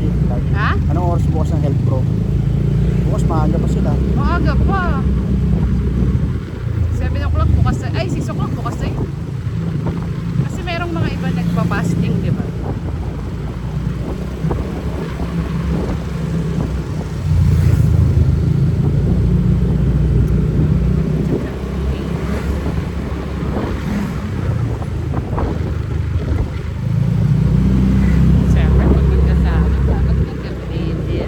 Lagi, lagi. Ha? Anong oras bukas ng Health Pro? Bukas maaga pa sila. Maaga pa. 7 o'clock bukas na. Ay, 6 o'clock bukas na yun. Kasi merong mga iba nagpa-fasting, di ba? Siyempre, pag magkasama, dapat magka-video.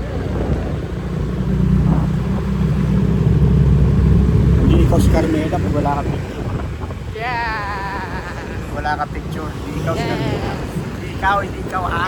Hindi ikaw si Carmela pag wala ka picture. Yeah! Wala ka picture. Hindi ikaw si Yes. Carmela. Hindi ikaw ha.